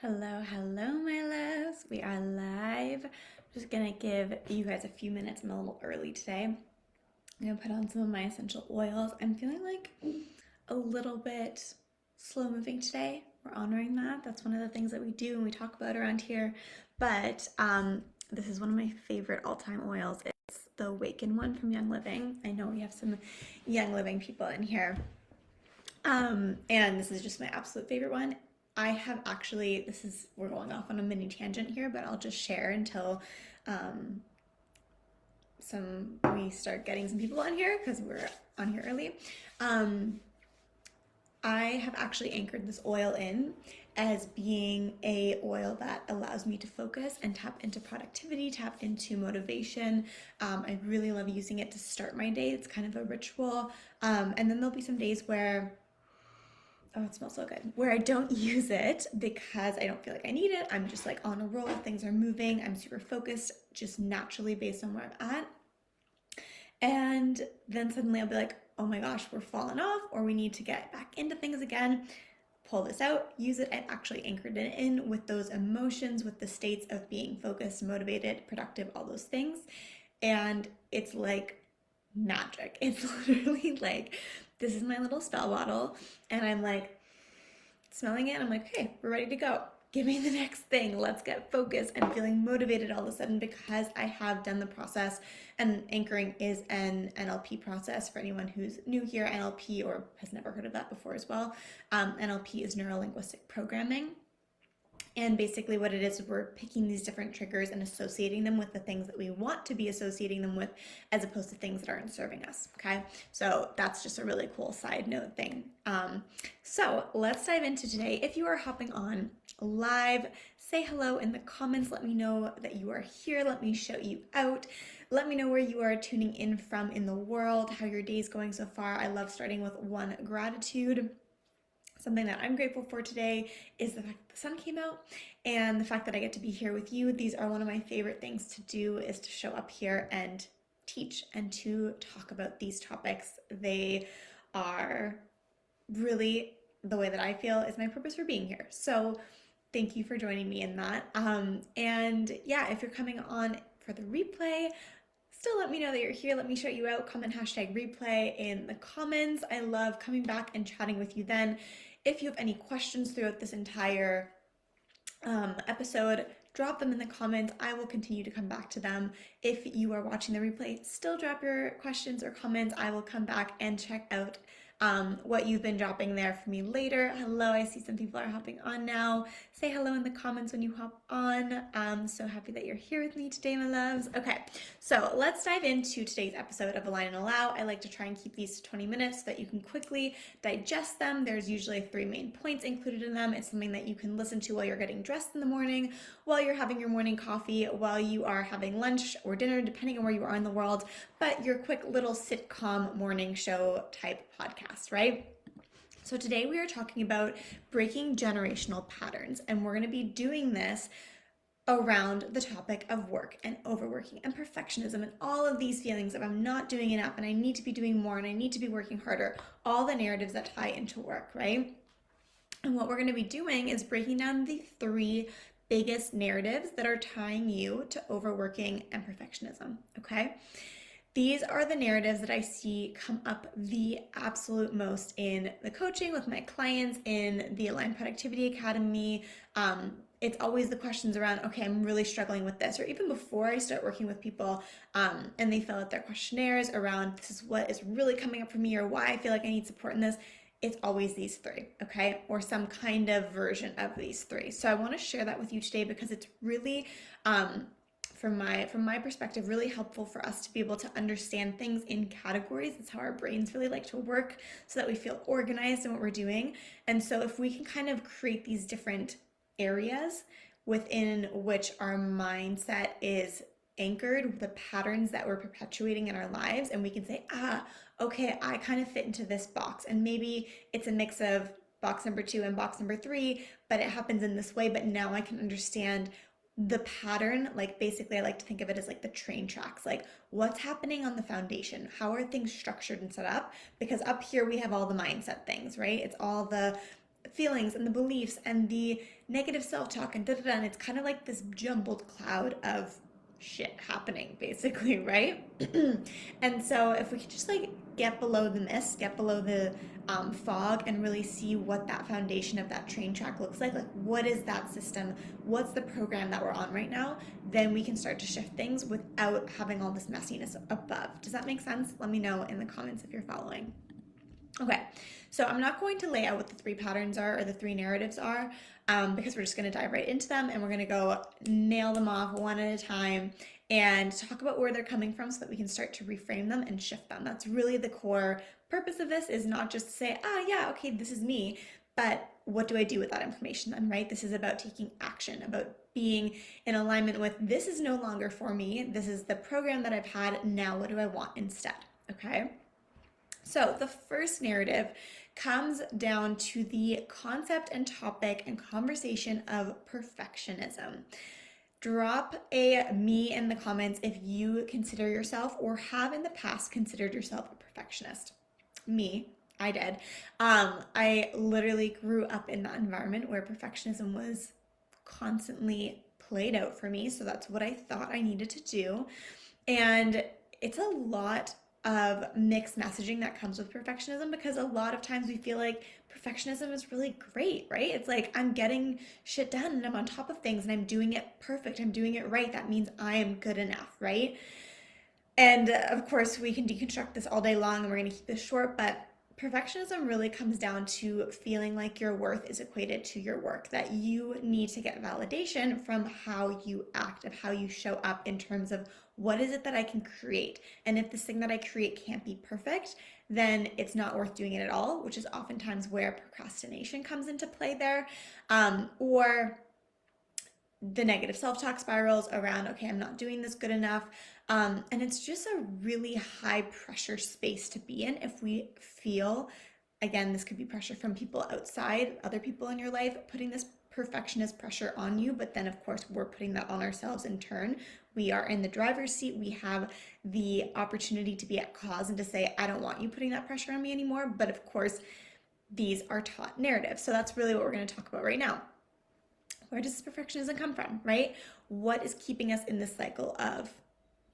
Hello, hello, my loves. We are live. I'm just gonna give you guys a few minutes. I'm a little early today. I'm gonna put on some of my essential oils. I'm feeling like a little bit slow moving today. We're honoring that. That's one of the things that we do and we talk about around here. But this is one of my favorite all-time oils. It's the Awaken one from Young Living. I know we have some Young Living people in here. And this is just my absolute favorite one. I have actually, we're going off on a mini tangent here, but I'll just share until um, we start getting some people on here because we're on here early. I have actually anchored this oil in as being a oil that allows me to focus and tap into productivity, tap into motivation. I really love using it to start my day. It's kind of a ritual. And then there'll be some days where it smells so good. Where I don't use it because I don't feel like I need it. I'm just like on a roll. Things are moving. I'm super focused just naturally based on where I'm at. And then suddenly I'll be like, oh my gosh, we're falling off or we need to get back into things again. Pull this out, use it. I've actually anchored it in with those emotions, with the states of being focused, motivated, productive, all those things. And it's like magic. It's literally like, this is my little spell bottle. And I'm like smelling it. And I'm like, hey, we're ready to go. Give me the next thing. Let's get focused. I'm feeling motivated all of a sudden because I have done the process. And anchoring is an NLP process for anyone who's new here. NLP or has never heard of that before as well. NLP is neuro linguistic programming. And basically what it is, we're picking these different triggers and associating them with the things that we want to be associating them with, as opposed to things that aren't serving us, okay? So that's just a really cool side note thing. So let's dive into today. If you are hopping on live, say hello in the comments. Let me know that you are here. Let me shout you out. Let me know where you are tuning in from in the world, how your day's going so far. I love starting with one gratitude. Something that I'm grateful for today is the fact that the sun came out and the fact that I get to be here with you. These are one of my favorite things to do, is to show up here and teach and to talk about these topics. They are really the way that I feel is my purpose for being here. So thank you for joining me in that. And yeah, if you're coming on for the replay, still let me know that you're here. Let me shout you out. Comment hashtag replay in the comments. I love coming back and chatting with you then. If you have any questions throughout this entire episode, drop them in the comments. I will continue to come back to them. If you are watching the replay, still drop your questions or comments. I will come back and check out what you've been dropping there for me later. Hello, I see some people are hopping on now. Say hello in the comments when you hop on. I'm so happy that you're here with me today, my loves. Okay, so let's dive into today's episode of Align and Allow. I like to try and keep these to 20 minutes so that you can quickly digest them. There's usually 3 main points included in them. It's something that you can listen to while you're getting dressed in the morning, while you're having your morning coffee, while you are having lunch or dinner, depending on where you are in the world, but your quick little sitcom morning show type podcast, right? So today we are talking about breaking generational patterns, and we're going to be doing this around the topic of work and overworking and perfectionism and all of these feelings of I'm not doing enough and I need to be doing more and I need to be working harder, all the narratives that tie into work, right? And what we're going to be doing is breaking down the 3 biggest narratives that are tying you to overworking and perfectionism, okay? These are the narratives that I see come up the absolute most in the coaching with my clients, in the Aligned Productivity Academy. It's always the questions around, okay, I'm really struggling with this, or even before I start working with people and they fill out their questionnaires around this is what is really coming up for me or why I feel like I need support in this. It's always these 3, okay? Or some kind of version of these 3. So I want to share that with you today because it's really from my perspective, really helpful for us to be able to understand things in categories. It's how our brains really like to work so that we feel organized in what we're doing. And so if we can kind of create these different areas within which our mindset is anchored, the patterns that we're perpetuating in our lives, and we can say, okay, I kind of fit into this box. And maybe it's a mix of box number 2 and box number 3, but it happens in this way. But now I can understand the pattern. Like basically I like to think of it as like the train tracks, like what's happening on the foundation, how are things structured and set up, because up here we have all the mindset things, right? It's all the feelings and the beliefs and the negative self-talk and da da da. And it's kind of like this jumbled cloud of shit happening, basically, right? And so if we could just like get below the mist, get below the fog, and really see what that foundation of that train track looks like what is that system, what's the program that we're on right now, then we can start to shift things without having all this messiness above. Does that make sense? Let me know in the comments if you're following. Okay, so I'm not going to lay out what the three patterns are or the three narratives are because we're just going to dive right into them and we're going to go nail them off one at a time and talk about where they're coming from so that we can start to reframe them and shift them. That's really the core purpose of this, is not just to say, yeah, okay, this is me, but what do I do with that information then, right? This is about taking action, about being in alignment with, this is no longer for me, this is the program that I've had, now what do I want instead, okay? So the first narrative comes down to the concept and topic and conversation of perfectionism. Drop a me in the comments if you consider yourself or have in the past considered yourself a perfectionist. Me, I did. I literally grew up in that environment where perfectionism was constantly played out for me. So that's what I thought I needed to do. And it's a lot of mixed messaging that comes with perfectionism, because a lot of times we feel like perfectionism is really great, right? It's like, I'm getting shit done and I'm on top of things and I'm doing it perfect, I'm doing it right, that means I am good enough, right? And of course we can deconstruct this all day long and we're going to keep this short, but perfectionism really comes down to feeling like your worth is equated to your work, that you need to get validation from how you act, of how you show up in terms of what is it that I can create. And if this thing that I create can't be perfect, then it's not worth doing it at all, which is oftentimes where procrastination comes into play there. Or the negative self-talk spirals around, okay, I'm not doing this good enough. And it's just a really high pressure space to be in if we feel, again, this could be pressure from people outside, other people in your life, putting this perfectionist pressure on you. But then of course we're putting that on ourselves in turn. We are in the driver's seat. We have the opportunity to be at cause and to say, I don't want you putting that pressure on me anymore. But of course, these are taught narratives. So that's really what we're going to talk about right now. Where does this perfectionism come from, right? What is keeping us in this cycle of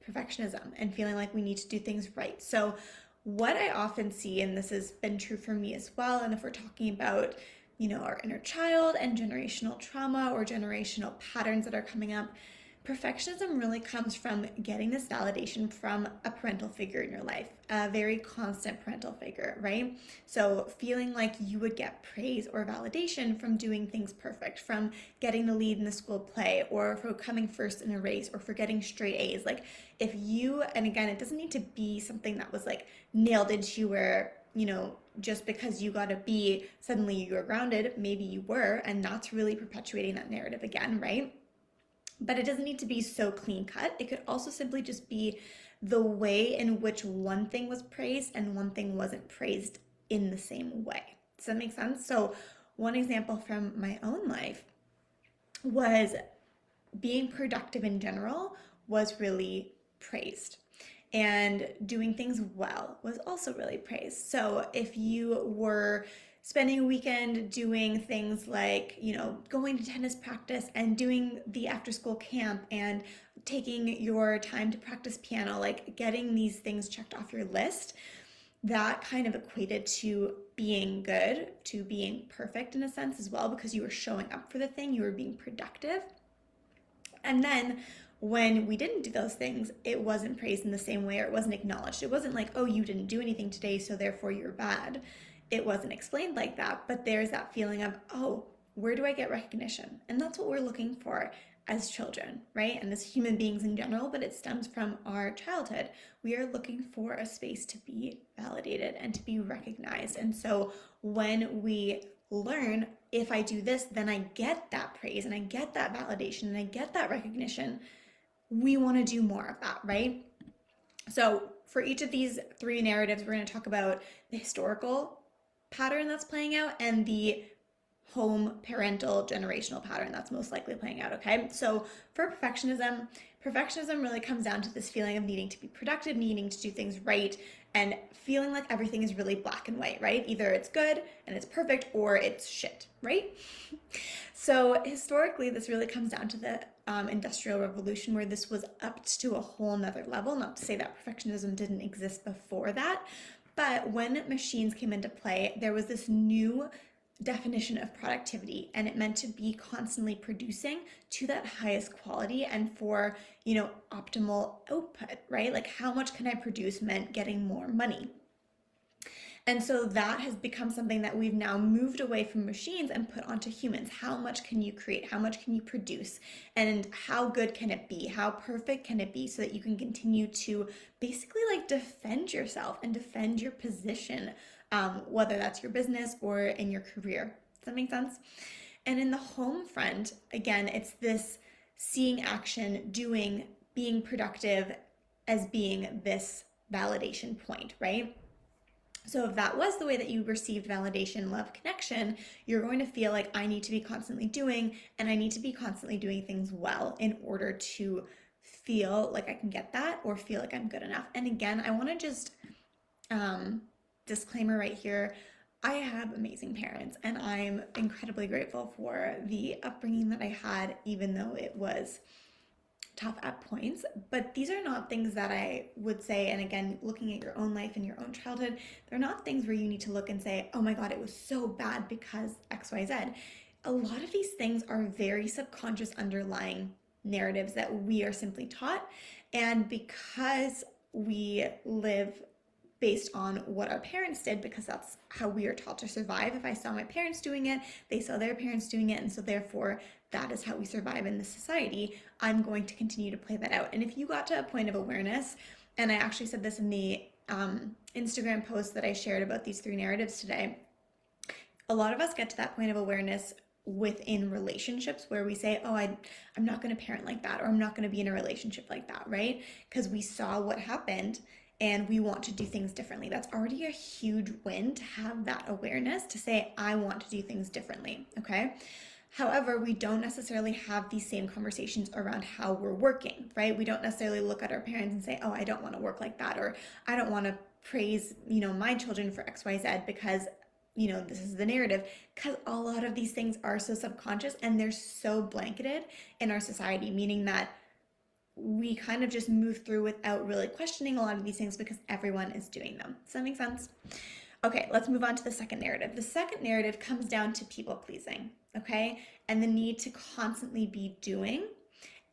perfectionism and feeling like we need to do things right? So what I often see, and this has been true for me as well, and if we're talking about, our inner child and generational trauma or generational patterns that are coming up, perfectionism really comes from getting this validation from a parental figure in your life, a very constant parental figure, right? So feeling like you would get praise or validation from doing things perfect, from getting the lead in the school play, or for coming first in a race, or for getting straight A's. Like if you, and again, it doesn't need to be something that was like nailed into where, just because you got a B, suddenly you were grounded. Maybe you were, and that's really perpetuating that narrative again, right? But it doesn't need to be so clean cut. It could also simply just be the way in which one thing was praised and one thing wasn't praised in the same way. Does that make sense? So one example from my own life was being productive in general was really praised. And doing things well was also really praised. So if you were spending a weekend doing things like, going to tennis practice and doing the after school camp and taking your time to practice piano, like getting these things checked off your list, that kind of equated to being good, to being perfect in a sense as well, because you were showing up for the thing, you were being productive. And then when we didn't do those things, it wasn't praised in the same way, or it wasn't acknowledged. It wasn't like, oh, you didn't do anything today, so therefore you're bad. It wasn't explained like that, but there's that feeling of, oh, where do I get recognition? And that's what we're looking for as children, right? And as human beings in general, but it stems from our childhood. We are looking for a space to be validated and to be recognized. And so when we learn, if I do this, then I get that praise and I get that validation and I get that recognition, we want to do more of that, right? So for each of these three narratives, we're going to talk about the historical pattern that's playing out and the home parental generational pattern that's most likely playing out, okay? So for perfectionism, Perfectionism really comes down to this feeling of needing to be productive, needing to do things right, and feeling like everything is really black and white, right? Either it's good and it's perfect or it's shit, right? So historically, this really comes down to the Industrial Revolution, where this was upped to a whole nother level. Not to say that perfectionism didn't exist before that, but when machines came into play, there was this new definition of productivity, and it meant to be constantly producing to that highest quality and for, optimal output, right? Like how much can I produce meant getting more money. And so that has become something that we've now moved away from machines and put onto humans. How much can you create? How much can you produce? And how good can it be? How perfect can it be so that you can continue to basically like defend yourself and defend your position, whether that's your business or in your career. Does that make sense? And in the home front, again, it's this seeing action, doing, being productive as being this validation point, right? So if that was the way that you received validation, love, connection, you're going to feel like I need to be constantly doing, and I need to be constantly doing things well in order to feel like I can get that or feel like I'm good enough. And again, I want to just disclaimer right here. I have amazing parents, and I'm incredibly grateful for the upbringing that I had, even though it was tough at points. But these are not things that I would say, and again, looking at your own life and your own childhood, they're not things where you need to look and say, oh my God, it was so bad because XYZ. A lot of these things are very subconscious underlying narratives that we are simply taught. And because we live based on what our parents did, because that's how we are taught to survive. If I saw my parents doing it, they saw their parents doing it, and so therefore that is how we survive in this society. I'm going to continue to play that out. And if you got to a point of awareness, and I actually said this in the Instagram post that I shared about these 3 narratives today, a lot of us get to that point of awareness within relationships where we say, oh, I'm not going to parent like that, or I'm not going to be in a relationship like that, right? Because we saw what happened and we want to do things differently. That's already a huge win to have that awareness to say, I want to do things differently, okay? However, we don't necessarily have these same conversations around how we're working, right? We don't necessarily look at our parents and say, oh, I don't want to work like that, or I don't want to praise, my children for XYZ because, this is the narrative, because a lot of these things are so subconscious and they're so blanketed in our society, meaning that we kind of just move through without really questioning a lot of these things because everyone is doing them. Does that make sense? Okay, let's move on to the second narrative. The second narrative comes down to people pleasing, okay? And the need to constantly be doing,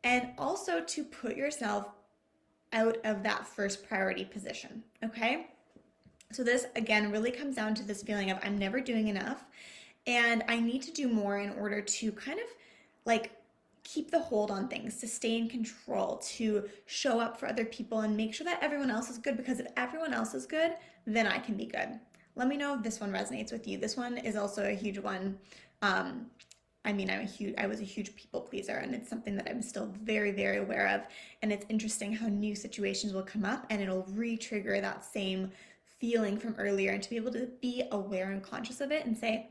and also to put yourself out of that first priority position, okay? So this, again, really comes down to this feeling of I'm never doing enough, and I need to do more in order to kind of like keep the hold on things, to stay in control, to show up for other people and make sure that everyone else is good, because if everyone else is good, then I can be good. Let me know if this one resonates with you. This one is also a huge one. I was a huge people pleaser, and it's something that I'm still very, very aware of. And it's interesting how new situations will come up and it'll re-trigger that same feeling from earlier, and to be able to be aware and conscious of it and say,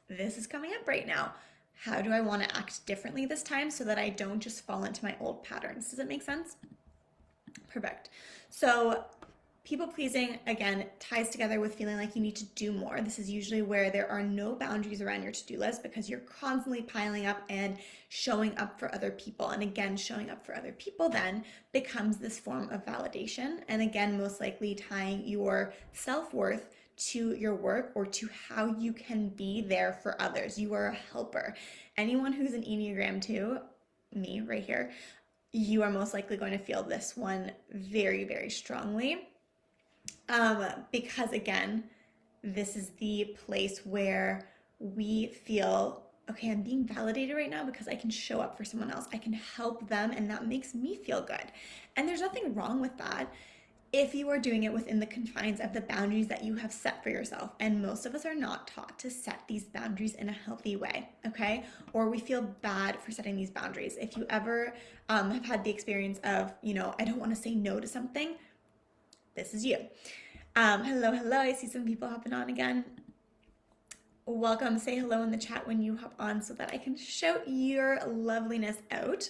this is coming up right now. How do I want to act differently this time so that I don't just fall into my old patterns? Does it make sense? Perfect. So people pleasing, again, ties together with feeling like you need to do more. This is usually where there are no boundaries around your to-do list because you're constantly piling up and showing up for other people. And again, showing up for other people then becomes this form of validation. And again, most likely tying your self-worth to your work or to how you can be there for others. You are a helper. Anyone who's an Enneagram 2, me right here, you are most likely going to feel this one very, very strongly. Because again, this is the place where we feel, okay, I'm being validated right now because I can show up for someone else. I can help them, and that makes me feel good. And there's nothing wrong with that if you are doing it within the confines of the boundaries that you have set for yourself. And most of us are not taught to set these boundaries in a healthy way, okay? Or we feel bad for setting these boundaries. If you ever have had the experience of, I don't want to say no to something, this is you. Hello. I see some people hopping on again. Welcome. Say hello in the chat when you hop on so that I can shout your loveliness out.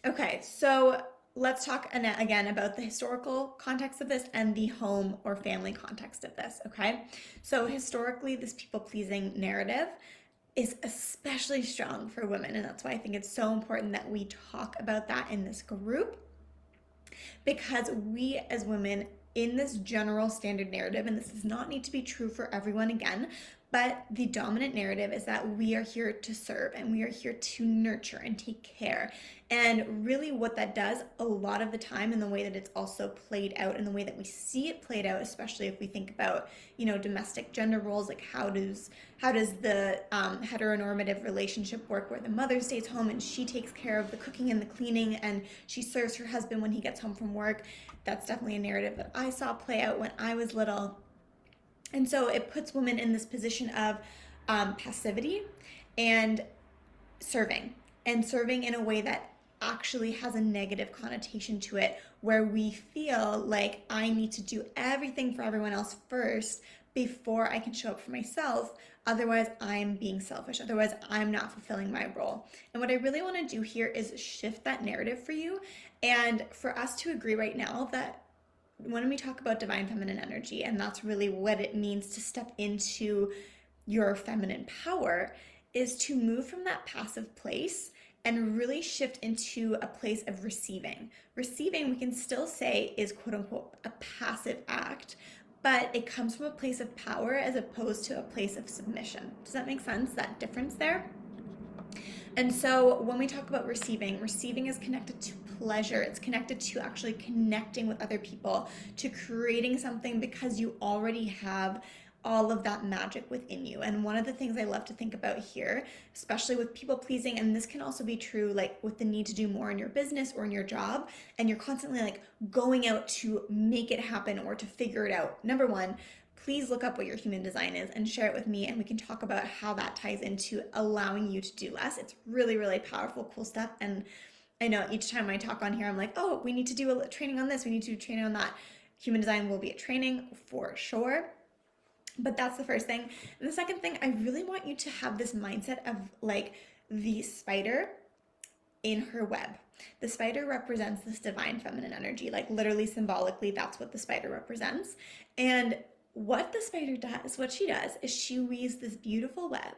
Okay, so let's talk again about the historical context of this and the home or family context of this, okay? So historically, this people-pleasing narrative is especially strong for women, and that's why I think it's so important that we talk about that in this group, because we as women in this general standard narrative, and this does not need to be true for everyone again, but the dominant narrative is that we are here to serve and we are here to nurture and take care. And really, what that does a lot of the time, in the way that it's also played out, in the way that we see it played out, especially if we think about, domestic gender roles, like how does the heteronormative relationship work, where the mother stays home and she takes care of the cooking and the cleaning and she serves her husband when he gets home from work. That's definitely a narrative that I saw play out when I was little. And so it puts women in this position of passivity and serving, and serving in a way that actually has a negative connotation to it, where we feel like I need to do everything for everyone else first before I can show up for myself. Otherwise, I'm being selfish. Otherwise, I'm not fulfilling my role. And what I really want to do here is shift that narrative for you, and for us to agree right now that when we talk about divine feminine energy, and that's really what it means to step into your feminine power, is to move from that passive place and really shift into a place of receiving. Receiving, we can still say, is quote unquote a passive act, but it comes from a place of power as opposed to a place of submission. Does that make sense? That difference there? And so when we talk about receiving, receiving is connected to pleasure. It's connected to actually connecting with other people, to creating something because you already have all of that magic within you. And one of the things I love to think about here, especially with people pleasing, and this can also be true like with the need to do more in your business or in your job, and you're constantly like going out to make it happen or to figure it out. Number one, please look up what your human design is and share it with me, and we can talk about how that ties into allowing you to do less. It's really, really powerful, cool stuff. And I know each time I talk on here, I'm like, oh, we need to do a training on this, we need to do training on that. Human design will be a training for sure. But that's the first thing. And the second thing, I really want you to have this mindset of like the spider in her web. The spider represents this divine feminine energy, like literally symbolically, that's what the spider represents. And what the spider does, what she does, is she weaves this beautiful web.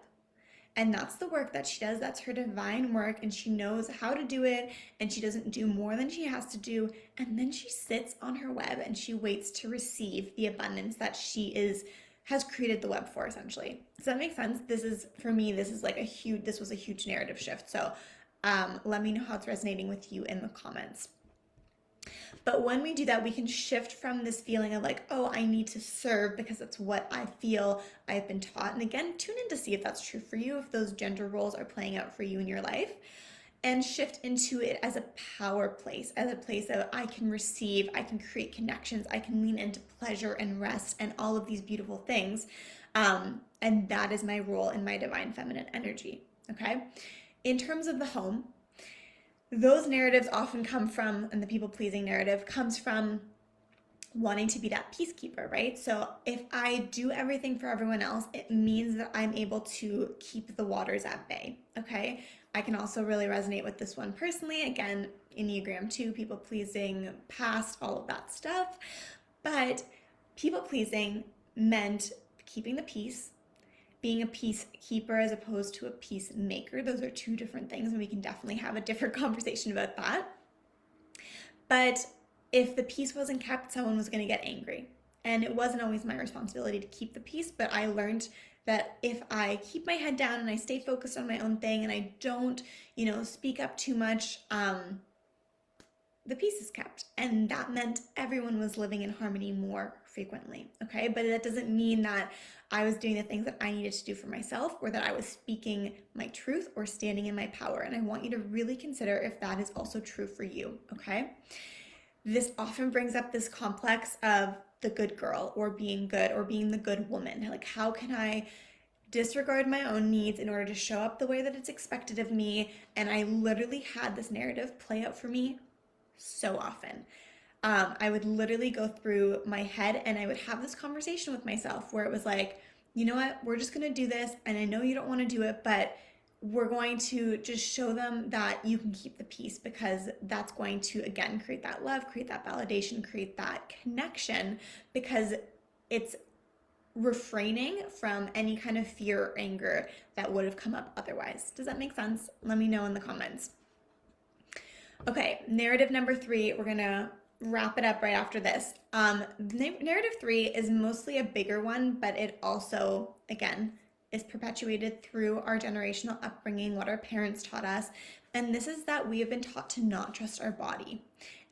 And that's the work that she does. That's her divine work. And she knows how to do it. And she doesn't do more than she has to do. And then she sits on her web and she waits to receive the abundance that has created the web for, essentially. Does that make sense? This is, for me, this was a huge narrative shift. So let me know how it's resonating with you in the comments. But when we do that, we can shift from this feeling of like, oh, I need to serve because that's what I feel I've been taught. And again, tune in to see if that's true for you, if those gender roles are playing out for you in your life, and shift into it as a power place, as a place of I can receive, I can create connections, I can lean into pleasure and rest and all of these beautiful things. And that is my role in my divine feminine energy, okay? In terms of the home, those narratives often come from, and the people-pleasing narrative comes from wanting to be that peacekeeper, right? So if I do everything for everyone else, it means that I'm able to keep the waters at bay, okay? I can also really resonate with this one personally. Again, Enneagram 2, people-pleasing, past, all of that stuff. But people-pleasing meant keeping the peace, being a peacekeeper as opposed to a peacemaker. Those are two different things, and we can definitely have a different conversation about that. But if the peace wasn't kept, someone was going to get angry. And it wasn't always my responsibility to keep the peace, but I learned that if I keep my head down and I stay focused on my own thing and I don't, speak up too much, the peace is kept. And that meant everyone was living in harmony more frequently, okay? But that doesn't mean that I was doing the things that I needed to do for myself, or that I was speaking my truth or standing in my power. And I want you to really consider if that is also true for you, okay? This often brings up this complex of the good girl, or being good, or being the good woman. Like, how can I disregard my own needs in order to show up the way that it's expected of me? And I literally had this narrative play out for me so often. I would literally go through my head and I would have this conversation with myself where it was like, you know what, we're just gonna do this, and I know you don't want to do it, but we're going to just show them that you can keep the peace, because that's going to, again, create that love, create that validation, create that connection, because it's refraining from any kind of fear or anger that would have come up otherwise. Does that make sense? Let me know in the comments. Okay, narrative number 3, we're gonna wrap it up right after this. Narrative 3 is mostly a bigger one, but it also, again, is perpetuated through our generational upbringing, what our parents taught us. And this is that we have been taught to not trust our body.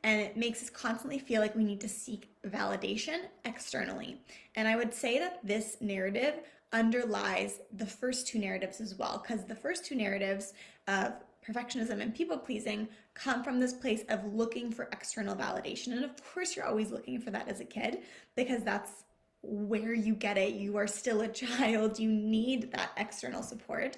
And it makes us constantly feel like we need to seek validation externally. And I would say that this narrative underlies the first 2 narratives as well, because the first 2 narratives of perfectionism and people pleasing come from this place of looking for external validation. And of course, you're always looking for that as a kid, because that's where you get it. You are still a child. You need that external support.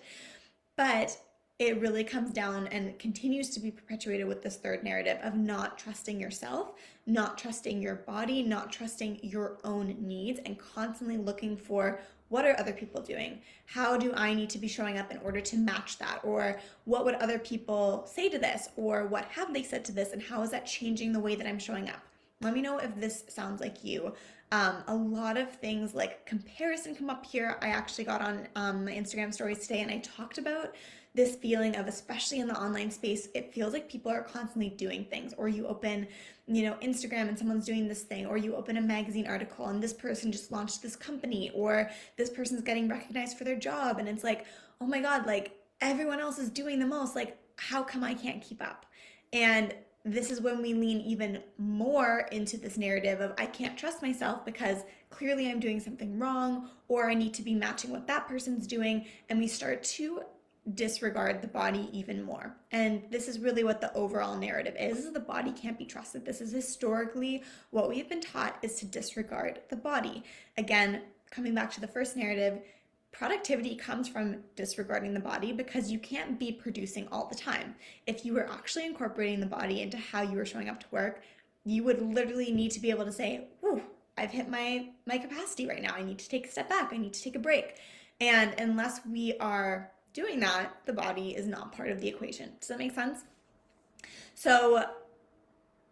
But it really comes down and continues to be perpetuated with this third narrative of not trusting yourself, not trusting your body, not trusting your own needs, and constantly looking for, what are other people doing? How do I need to be showing up in order to match that? Or what would other people say to this? Or what have they said to this? And how is that changing the way that I'm showing up? Let me know if this sounds like you. A lot of things like comparison come up here. I actually got on my Instagram stories today and I talked about this feeling of, especially in the online space, it feels like people are constantly doing things. Or you open, Instagram and someone's doing this thing, or you open a magazine article and this person just launched this company, or this person's getting recognized for their job, and it's like, oh my God, like everyone else is doing the most, like how come I can't keep up? And this is when we lean even more into this narrative of, I can't trust myself because clearly I'm doing something wrong, or I need to be matching what that person's doing, and we start to disregard the body even more. And this is really what the overall narrative is the body can't be trusted. This is historically what we've been taught, is to disregard the body. Again, coming back to the first narrative, productivity comes from disregarding the body, because you can't be producing all the time. If you were actually incorporating the body into how you were showing up to work, you would literally need to be able to say, "Ooh, I've hit my capacity right now. I need to take a step back. I need to take a break." And unless we are doing that, the body is not part of the equation. Does that make sense? So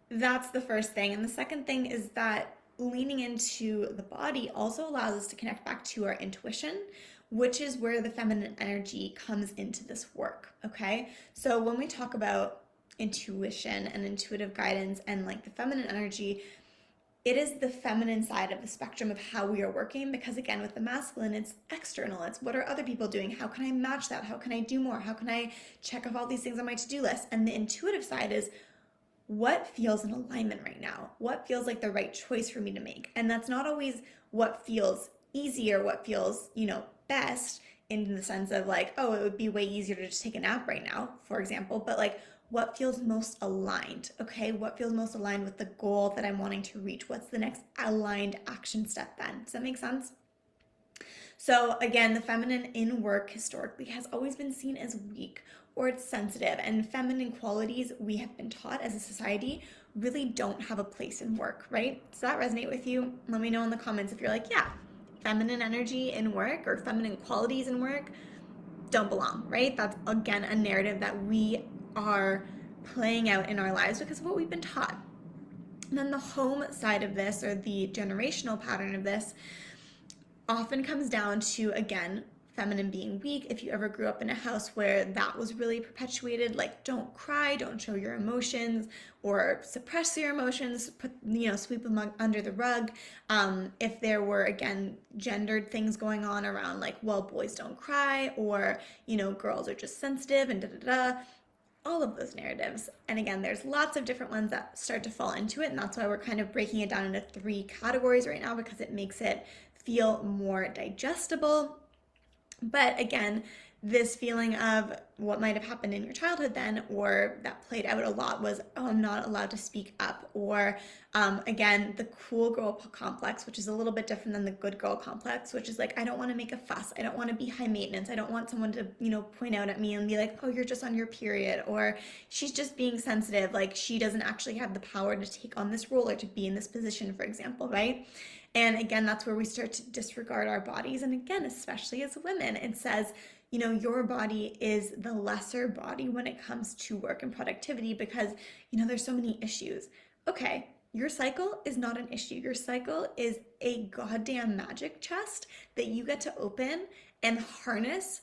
that's the first thing. And the second thing is that leaning into the body also allows us to connect back to our intuition, which is where the feminine energy comes into this work. Okay. So when we talk about intuition and intuitive guidance and like the feminine energy, it is the feminine side of the spectrum of how we are working, because again, with the masculine, it's external. It's what are other people doing? How can I match that? How can I do more? How can I check off all these things on my to-do list? And the intuitive side is, what feels in alignment right now? What feels like the right choice for me to make? And that's not always what feels easy or what feels, best, in the sense of like, oh, it would be way easier to just take a nap right now, for example, but like, what feels most aligned, okay? What feels most aligned with the goal that I'm wanting to reach? What's the next aligned action step then? Does that make sense? So again, the feminine in work historically has always been seen as weak, or it's sensitive, and feminine qualities, we have been taught as a society, really don't have a place in work, right? Does that resonate with you? Let me know in the comments if you're like, yeah, feminine energy in work or feminine qualities in work don't belong, right? That's again a narrative that we are playing out in our lives because of what we've been taught. And then the home side of this, or the generational pattern of this, often comes down to, again, feminine being weak. If you ever grew up in a house where that was really perpetuated, like don't cry, don't show your emotions, or suppress your emotions, sweep them under the rug. If there were, again, gendered things going on around like, well, boys don't cry, or, girls are just sensitive and da-da-da, all of those narratives. And again, there's lots of different ones that start to fall into it. And that's why we're kind of breaking it down into 3 categories right now, because it makes it feel more digestible. But again, this feeling of what might have happened in your childhood then, or that played out a lot, was, oh, I'm not allowed to speak up. Or again, the cool girl complex, which is a little bit different than the good girl complex, which is like, I don't want to make a fuss. I don't want to be high maintenance. I don't want someone to, point out at me and be like, oh, you're just on your period, or she's just being sensitive. Like she doesn't actually have the power to take on this role or to be in this position, for example, right? And again, that's where we start to disregard our bodies. And again, especially as women, it says, your body is the lesser body when it comes to work and productivity because, there's so many issues. Okay, your cycle is not an issue. Your cycle is a goddamn magic chest that you get to open and harness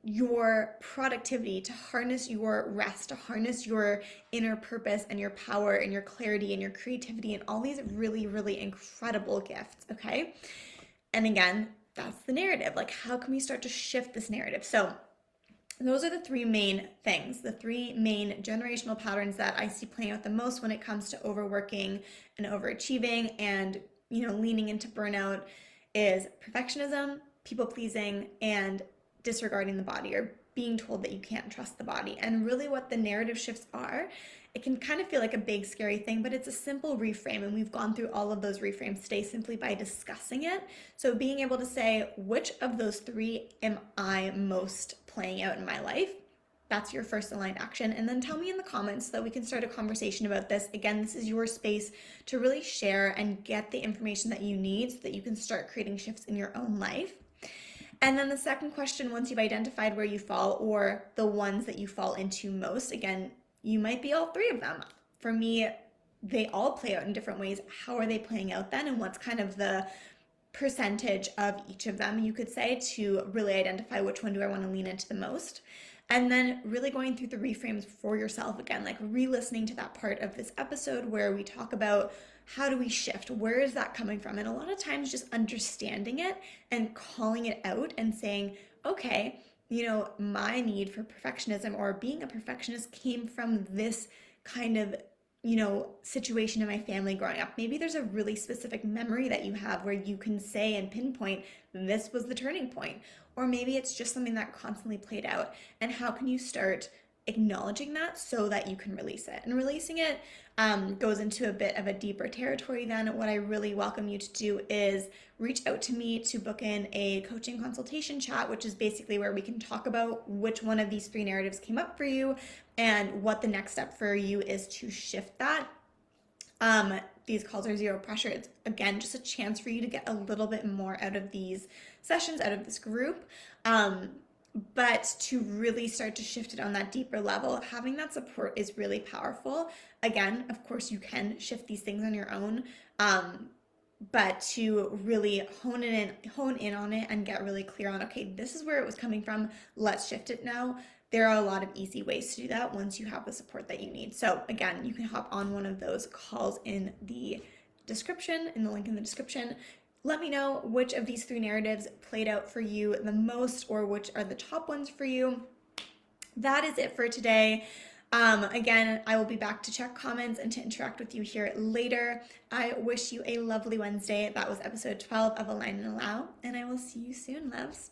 your productivity, to harness your rest, to harness your inner purpose and your power and your clarity and your creativity and all these really, really incredible gifts, okay? And again, that's the narrative. Like, how can we start to shift this narrative? So, those are the three main things, the three main generational patterns that I see playing out the most when it comes to overworking and overachieving and, leaning into burnout is perfectionism, people pleasing, and disregarding the body or being told that you can't trust the body. And really what the narrative shifts are, it can kind of feel like a big scary thing, but it's a simple reframe. And we've gone through all of those reframes today simply by discussing it. So being able to say, which of those three am I most playing out in my life? That's your first aligned action. And then tell me in the comments so that we can start a conversation about this. Again, this is your space to really share and get the information that you need so that you can start creating shifts in your own life. And then the second question, once you've identified where you fall or the ones that you fall into most, again, you might be all three of them. For me, they all play out in different ways. How are they playing out then? And what's kind of the percentage of each of them, you could say, to really identify which one do I want to lean into the most? And then really going through the reframes for yourself again, like re-listening to that part of this episode where we talk about how do we shift? Where is that coming from? And a lot of times just understanding it and calling it out and saying, okay, my need for perfectionism or being a perfectionist came from this kind of situation in my family growing up. Maybe there's a really specific memory that you have where you can say and pinpoint this was the turning point. Or maybe it's just something that constantly played out. And how can you start acknowledging that so that you can release it? And releasing it goes into a bit of a deeper territory then. What I really welcome you to do is reach out to me to book in a coaching consultation chat, which is basically where we can talk about which one of these three narratives came up for you and what the next step for you is to shift that. These calls are zero pressure. It's, again, just a chance for you to get a little bit more out of these sessions, out of this group. But to really start to shift it on that deeper level, having that support is really powerful. Again, of course, you can shift these things on your own, but to really hone in on it and get really clear on, okay, this is where it was coming from. Let's shift it now. There are a lot of easy ways to do that once you have the support that you need. So again, you can hop on one of those calls in the description, in the link in the description. Let me know which of these three narratives played out for you the most or which are the top ones for you. That is it for today. Again, I will be back to check comments and to interact with you here later. I wish you a lovely Wednesday. That was episode 12 of Align and Allow, and I will see you soon, loves.